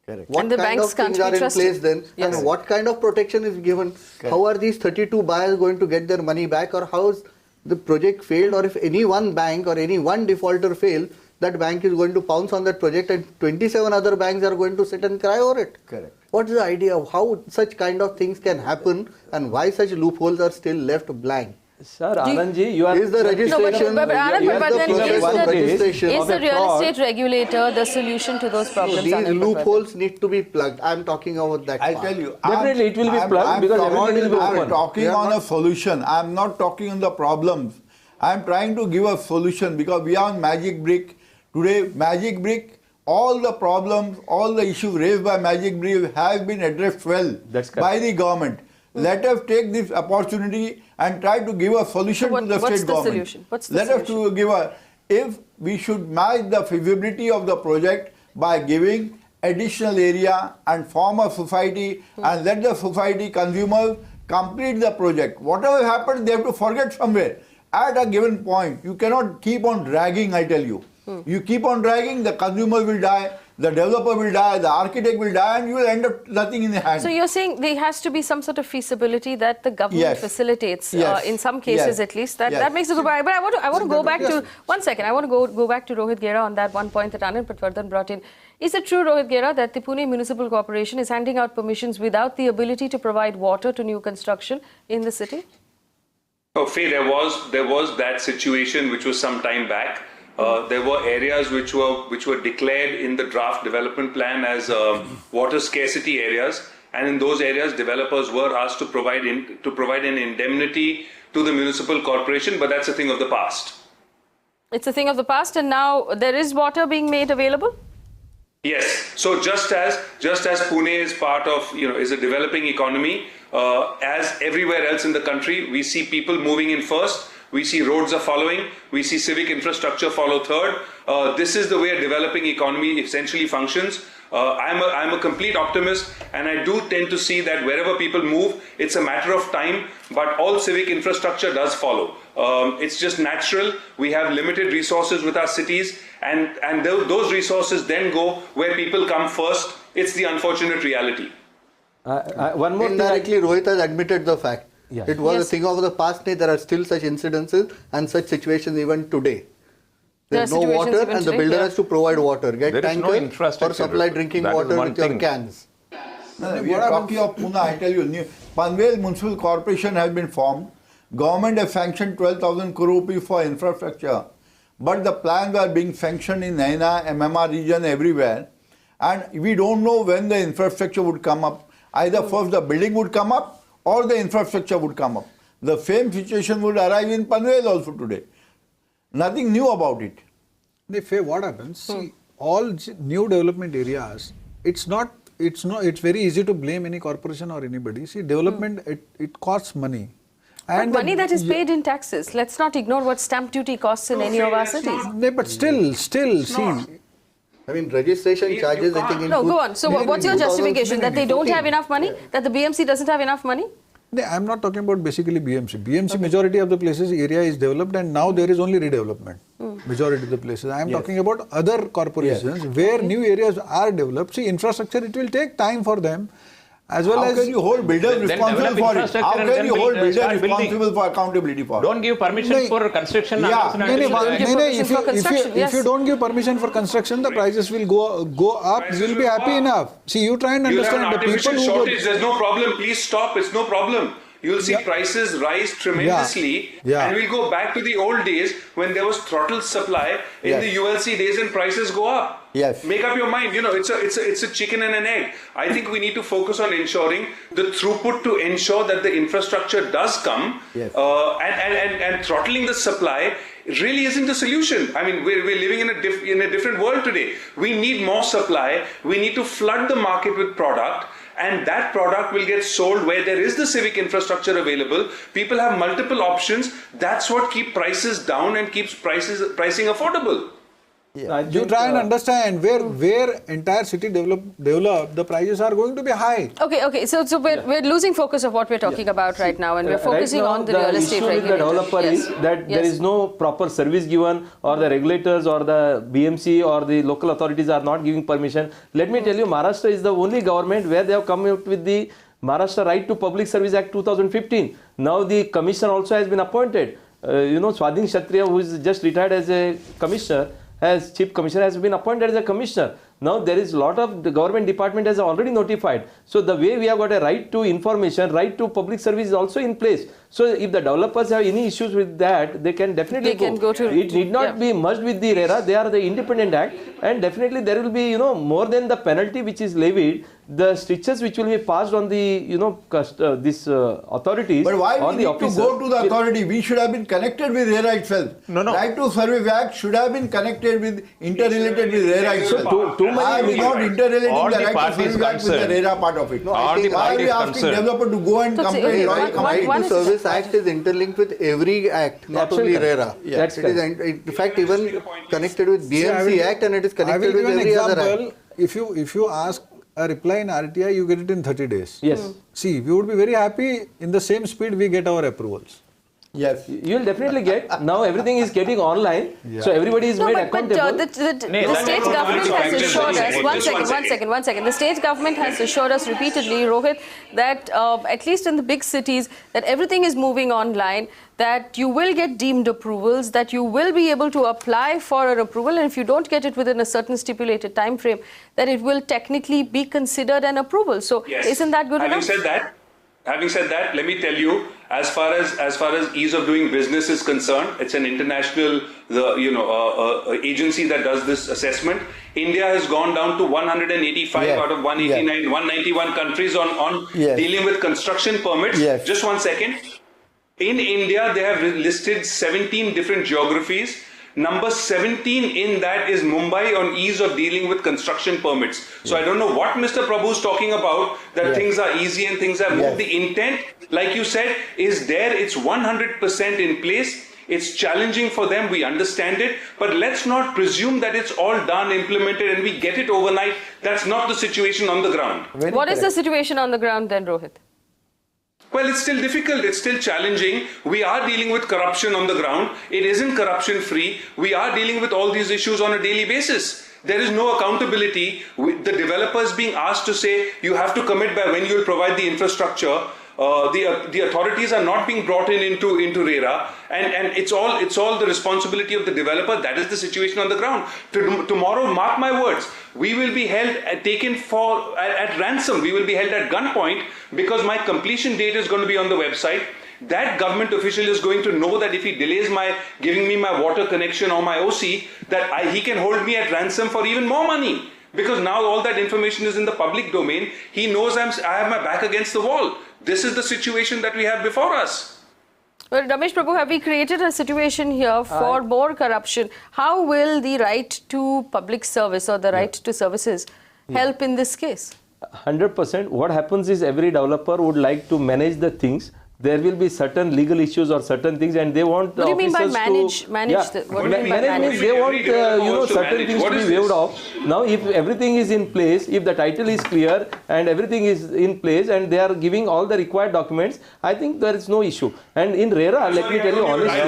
Correct. What And the kind banks of can't things be are trusted. in place then? Yes. And what kind of protection is given? How are these 32 buyers going to get their money back, or how is the project failed, or if any one bank or any one defaulter fails, that bank is going to pounce on that project and 27 other banks are going to sit and cry over it. Correct. What is the idea of how such kind of things can happen and why such loopholes are still left blank? Sir, Anandji, you are... Is the registration, but Anand, you have but the then process is of the- registration. Is of the a real fraud. estate regulator the solution to those problems? These Anand loopholes need to be plugged. I am talking about that I'll part. tell you. Definitely it will be plugged because everything will be I'm open. talking We are on not- a solution. I'm not talking on the problems. I'm trying to give a solution because we are on Magic Brick. Today, Magic Brick, all the problems, all the issues raised by Magic Brick have been addressed well That's correct. by the government. Let us take this opportunity and try to give a solution So to the what's state the government. solution? What's the Let us solution? to give a, if we should match the feasibility of the project by giving additional area and form a society and let the society consumers complete the project. Whatever happens, they have to forget somewhere. At a given point, you cannot keep on dragging, I tell you. You keep on dragging, the consumer will die, the developer will die, the architect will die, and you will end up nothing in the hand. So you're saying there has to be some sort of feasibility that the government Yes. facilitates, Yes. in some cases Yes. at least. That Yes. makes a good point. But I want to go back to, one second, I want to go back to Rohit Gera on that one point that Anand Patwardhan brought in. Is it true, Rohit Gera, that the Pune Municipal Corporation is handing out permissions without the ability to provide water to new construction in the city? Oh, Faye, there was that situation which was some time back. There were areas which were declared in the draft development plan as water scarcity areas, and in those areas, developers were asked to provide an indemnity to the municipal corporation. But that's a thing of the past. It's a thing of the past, and now there is water being made available? Yes. So just as Pune is part of, is a developing economy, as everywhere else in the country, we see people moving in first. We see roads are following. We see civic infrastructure follow third. This is the way a developing economy essentially functions. I'm a complete optimist, and I do tend to see that wherever people move, it's a matter of time, but all civic infrastructure does follow. It's just natural. We have limited resources with our cities, and those resources then go where people come first. It's the unfortunate reality. One more thing. Indirectly, Rohit has admitted the fact. Yeah. It was Yes. a thing of the past. There are still such incidences and such situations even today. There's There are no situations water even and the today, builder yeah. has to provide water. Get There is no tankers or infrastructure. supply drinking That is water one with your thing. cans. We are talking of Pune, I tell you, Panvel Municipal Corporation has been formed. Government has sanctioned 12,000 crore rupees for infrastructure. But the plans are being sanctioned in Naina, MMR region, everywhere. And we don't know when the infrastructure would come up. Either first the building would come up or the infrastructure would come up. The same situation would arrive in Panvel also today. Nothing new about it. What happens? See, all new development areas, it's very easy to blame any corporation or anybody. See, development, it costs money. But money that is paid in taxes. Let's not ignore what stamp duty costs in any of our cities. But still, see, I mean, registration charges, I think. No, go on. So what's your justification? That they don't have enough money? That the BMC doesn't have enough money? I'm not talking about basically BMC. BMC majority of the places area is developed and now there is only redevelopment. Majority of the places. I am talking about other corporations where new areas are developed. See, infrastructure, it will take time for them. As well How as can you hold builders Then responsible develop for it? infrastructure How and can then you hold builders start building. responsible for accountability for it? Don't give permission No. for construction. Yeah. unless and No, until- permission for construction, if yes. you don't give permission for construction, the prices will go up. Prices We'll be will happy go up. enough. See, you try and You'll have an understand the people artificial who shortage. There's no problem. Please stop. It's no problem. You'll see prices rise tremendously, Yeah. and we'll go back to the old days when there was throttled supply. In Yes. the ULC days, and prices go up. Yes. Make up your mind. It's a chicken and an egg. I think we need to focus on ensuring the throughput to ensure that the infrastructure does come. Yes. And throttling the supply it really isn't a solution. I mean, we're living in a different world today. We need more supply. We need to flood the market with product, and that product will get sold where there is the civic infrastructure available. People have multiple options. That's what keeps prices down and keeps pricing affordable. You try and understand where entire city develop, the prices are going to be high. Okay. So we're losing focus of what we're talking about right now, and we're focusing right now, on the real estate issue with the developer is that there is no proper service given, or the regulators or the BMC or the local authorities are not giving permission. Let me tell you, Maharashtra is the only government where they have come out with the Maharashtra Right to Public Service Act 2015. Now the commissioner also has been appointed. Swadhin Kshatriya, who is just retired as a commissioner, as chief commissioner, has been appointed as a commissioner. Now there is a lot of the government department has already notified. So the way we have got a right to information, right to public service is also in place. So if the developers have any issues with that, they can definitely go to it. Need not be merged with the RERA. They are the independent act, and definitely there will be more than the penalty which is levied. The strictures which will be passed on the authorities. But why or we need to go to the authority? We should have been connected with RERA itself. No. Right to Survey Act should have been connected with, interrelated with RERA itself. Why are we not interrelating all the the right to parties Survey Act with the concerned. RERA part of it? All the Why are we parties asking concerned. developer to go and So, complain? Right to Service Act is interlinked with every act, not only RERA. That's It is in fact even connected with BMC Act, and it is connected with every other act. If you ask a reply in RTI, you get it in 30 days. Yes. See, we would be very happy in the same speed we get our approvals. Yes. You will definitely get. Now everything is getting online, so everybody is made accountable. The state government has assured us, one second. The state government has assured us repeatedly, Rohit, that at least in the big cities, that everything is moving online, that you will get deemed approvals, that you will be able to apply for an approval, and if you don't get it within a certain stipulated time frame, that it will technically be considered an approval. So isn't that good enough? Having said that, let me tell you, as far as ease of doing business is concerned, it's an international agency that does this assessment. India has gone down to 185 out of 189, 191 countries on dealing with construction permits. Just 1 second. In India, they have listed 17 different geographies. Number 17 in that is Mumbai on ease of dealing with construction permits. So I don't know what Mr. Prabhu is talking about, that things are easy and things are moved. The intent, like you said, is there. It's 100% in place. It's challenging for them, we understand it, but let's not presume that it's all done, implemented, and we get it overnight. That's not the situation on the ground. What is the situation on the ground then, Rohit? Well, it's still difficult. It's still challenging. We are dealing with corruption on the ground. It isn't corruption free. We are dealing with all these issues on a daily basis. There is no accountability. The developers being asked to say, you have to commit by when you will provide the infrastructure. The authorities are not being brought into RERA, and it's all the responsibility of the developer. That is the situation on the ground. Tomorrow, mark my words, we will be held taken at ransom. We will be held at gunpoint because my completion date is going to be on the website. That government official is going to know that if he delays giving me my water connection or my OC, that he can hold me at ransom for even more money. Because now all that information is in the public domain. He knows I have my back against the wall. This is the situation that we have before us. Well, Ramesh Prabhu, have we created a situation here for more corruption? How will the right to public service or the right to services help in this case? 100%. What happens is every developer would like to manage the things. There will be certain legal issues or certain things, and they want what do you mean by manage? What do you mean by manage? They want certain things to be waived off. Now, if everything is in place, if the title is clear and everything is in place, and they are giving all the required documents, I think there is no issue. And in RERA, let me tell you honestly.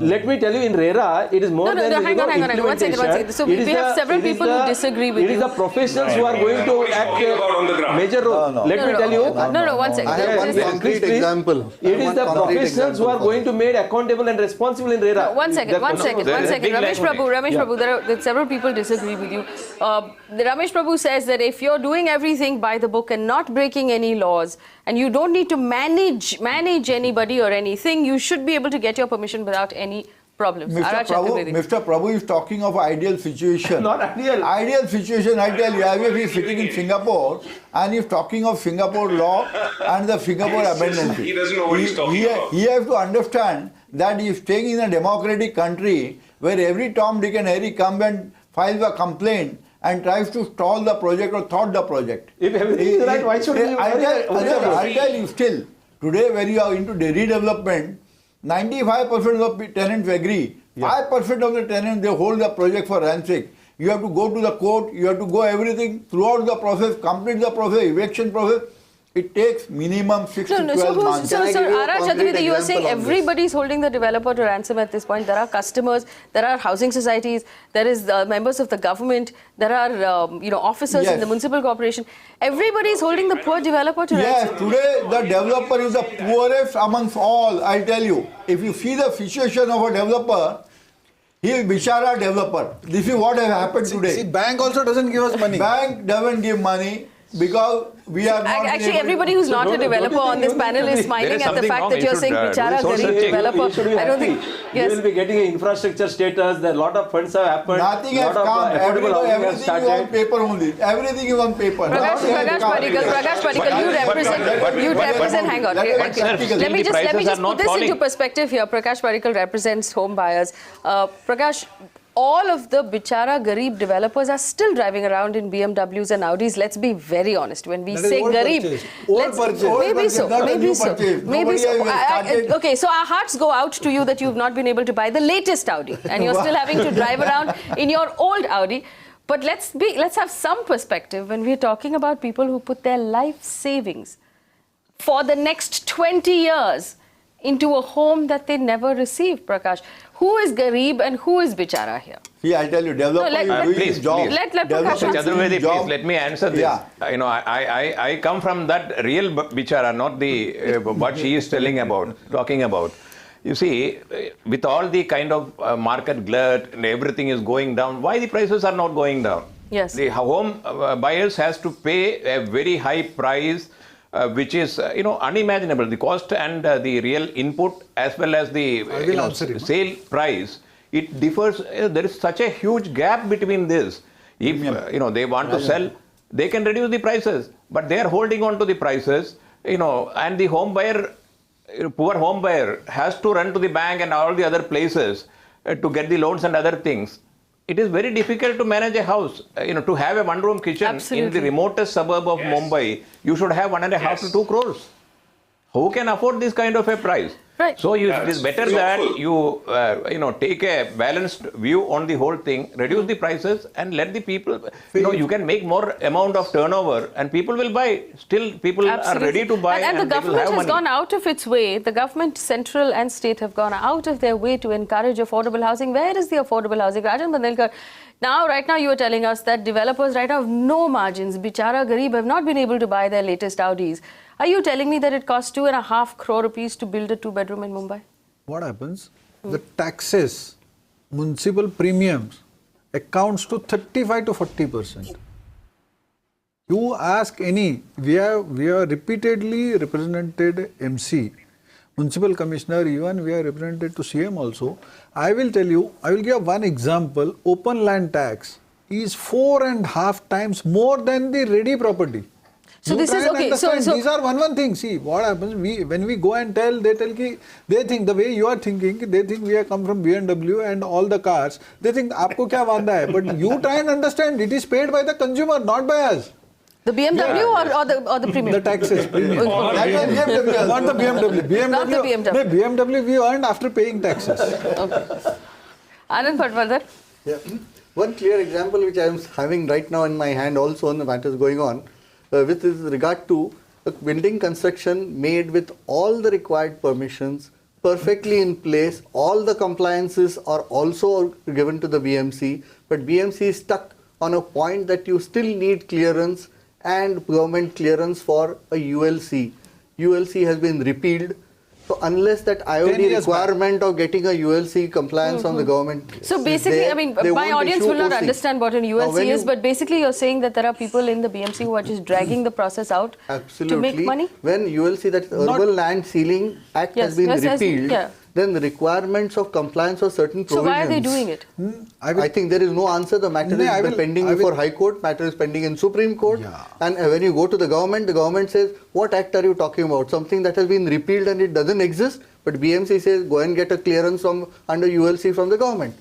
Let me tell you, in RERA, it is more than hang on. One second. So we have several people who disagree with you. It is the professionals who are going to act a major role. Let me tell you. No, 1 second. I have one concrete example. It is the professionals who are going to be made accountable and responsible in RERA. One second. Ramesh Prabhu, there are several people disagree with you. Ramesh Prabhu says that if you're doing everything by the book and not breaking any laws, and you don't need to manage anybody or anything, you should be able to get your permission without any problems. Mr. Prabhu is talking of ideal situation. Not ideal. Ideal situation, I tell you, as if he is sitting in Singapore and he is talking of Singapore law and the Singapore amendment. He doesn't know what he's talking about. He has to understand that he is staying in a democratic country where every Tom, Dick and Harry comes and files a complaint and tries to stall the project or thwart the project. If everything is right, why should we? I'll tell you still, today when you are into redevelopment, 95% of the tenants agree. 5% of the tenants, they hold the project for ransack. You have to go to the court, you have to go everything throughout the process, complete the process, eviction process. It takes minimum 6 to 12 months. So, Chaturvedi, you are saying everybody is holding the developer to ransom at this point. There are customers, there are housing societies, there is members of the government, there are officers in the municipal corporation. Everybody is holding the poor developer to ransom. Yes, today the developer is the poorest amongst all, I'll tell you. If you see the situation of a developer, he is Bichara developer. This is what has happened today. See, bank also doesn't give us money. Bank doesn't give money because we are not... Actually, everybody who's not a developer on this panel is smiling at the fact that you're saying Bichara Garib developer. I don't think... Yes. You will be getting an infrastructure status. There are a lot of funds have happened. Nothing has come. Everything is on paper only. Everything is on paper. Prakash Padikkal, you represent, hang on. Let me just put this into perspective here. Prakash Padikkal represents home buyers. Prakash, all of the Bichara Garib developers are still driving around in BMWs and Audis. Let's be very honest. When we say Garib, maybe so. Okay, so our hearts go out to you that you've not been able to buy the latest Audi and you're still having to drive around in your old Audi. But let's have some perspective when we're talking about people who put their life savings for the next 20 years into a home that they never received, Prakash. Who is Garib and who is Bichara here? See, I tell you, developer is doing his job. Let Prakash answer. Chaturvedi, please let me answer this. Yeah. I come from that real Bichara, not the what she is talking about. You see, with all the kind of market glut and everything is going down, why the prices are not going down? Yes. The home buyers has to pay a very high price, which is unimaginable. The cost and the real input as well as the sale price, it differs. There is such a huge gap between this. If they want to sell, they can reduce the prices, but they are holding on to the prices. And the home buyer, poor home buyer, has to run to the bank and all the other places to get the loans and other things. It is very difficult to manage a house. To have a one-room kitchen in the remotest suburb of Mumbai, you should have 1.5 to 2 crores. Who can afford this kind of a price? Right. So it is better that you take a balanced view on the whole thing, reduce the prices, and let the people. You can make more amount of turnover, and people will buy. Still, people are ready to buy, and the government has gone out of its way. The government, central and state, have gone out of their way to encourage affordable housing. Where is the affordable housing? Rajan Bandelkar, right now you are telling us that developers right now have no margins. Bichara Garib have not been able to buy their latest Audis. Are you telling me that it costs 2.5 crore rupees to build a 2-bedroom in Mumbai? What happens? The taxes, municipal premiums accounts to 35 to 40%. You ask any, we have repeatedly represented MC, municipal commissioner, even we are represented to CM also. I will tell you, I will give one example. Open land tax is 4.5 times more than the ready property. So this is okay. So these are one thing. See what happens. When we go and tell, they think the way you are thinking. They think we have come from BMW and all the cars. They think आपको क्या वांदा है? But you try and understand. It is paid by the consumer, not by us. The BMW or the premium? The taxes. Premium. Not the BMW. Not the BMW. No, BMW we earned after paying taxes. Okay. Anand Patwardhan. Yeah. One clear example which I am having right now in my hand also on the matters going on. With regard to a building construction made with all the required permissions, perfectly in place, all the compliances are also given to the BMC, but BMC is stuck on a point that you still need clearance and government clearance for a ULC. ULC has been repealed. So unless that IOD requirement of getting a ULC compliance on the government. So basically, my audience will not understand what an ULC is, but basically you're saying that there are people in the BMC who are just dragging the process out to make money? When ULC, that Urban Land Ceiling Act has been repealed, then the requirements of compliance of certain provisions. So why are they doing it? I think there is no answer. The matter is pending before High Court, matter is pending in Supreme Court. Yeah. And when you go to the government says, what act are you talking about? Something that has been repealed and it doesn't exist. But BMC says, go and get a clearance from under ULC from the government.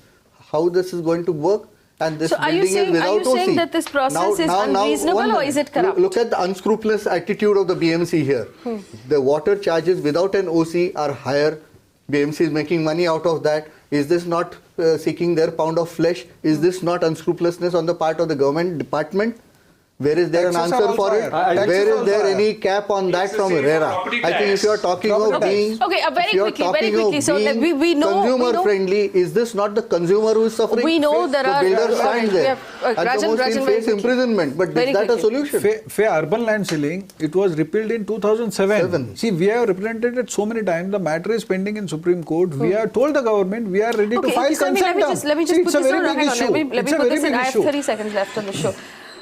How this is going to work? And this So are you building saying, is without OC. saying that this process is unreasonable or is it corrupt? Look at the unscrupulous attitude of the BMC here. The water charges without an OC are higher. BMC is making money out of that. Is this not seeking their pound of flesh? Is this not unscrupulousness on the part of the government department? Where is there Taxes an answer for it? Where is there any cap on that from RERA? I think if you are talking of being, very quickly. So we know consumer friendly, is this not the consumer who is suffering? We know there are the builder signed there. At the most he'll face imprisonment. But is that a solution? Fair urban land ceiling, it was repealed in 2007. See, we have represented it so many times. The matter is pending in Supreme Court. We have told the government we are ready to file consent. Let me just put this on. Let me put this in. I have issue. 30 seconds left on the show.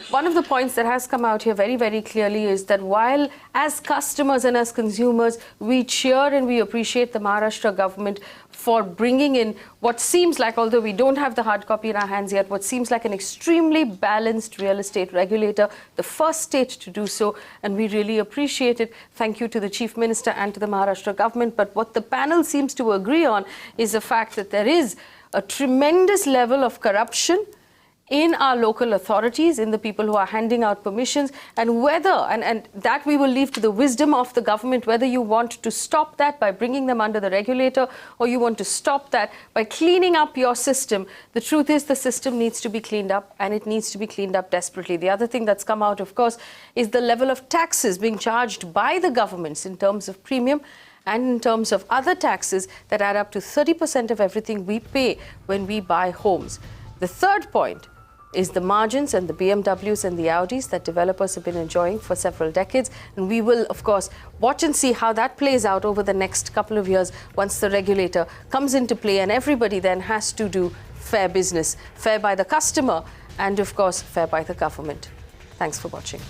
One of the points that has come out here very, very clearly is that while as customers and as consumers, we cheer and we appreciate the Maharashtra government for bringing in what seems like, although we don't have the hard copy in our hands yet, what seems like an extremely balanced real estate regulator, the first state to do so, and we really appreciate it. Thank you to the Chief Minister and to the Maharashtra government. But what the panel seems to agree on is the fact that there is a tremendous level of corruption in our local authorities, in the people who are handing out permissions, and whether, and that we will leave to the wisdom of the government, whether you want to stop that by bringing them under the regulator or you want to stop that by cleaning up your system. The truth is the system needs to be cleaned up, and it needs to be cleaned up desperately. The other thing that's come out, of course, is the level of taxes being charged by the governments in terms of premium and in terms of other taxes that add up to 30% of everything we pay when we buy homes. The third point is the margins and the BMWs and the Audis that developers have been enjoying for several decades. And we will, of course, watch and see how that plays out over the next couple of years once the regulator comes into play and everybody then has to do fair business, fair by the customer and, of course, fair by the government. Thanks for watching.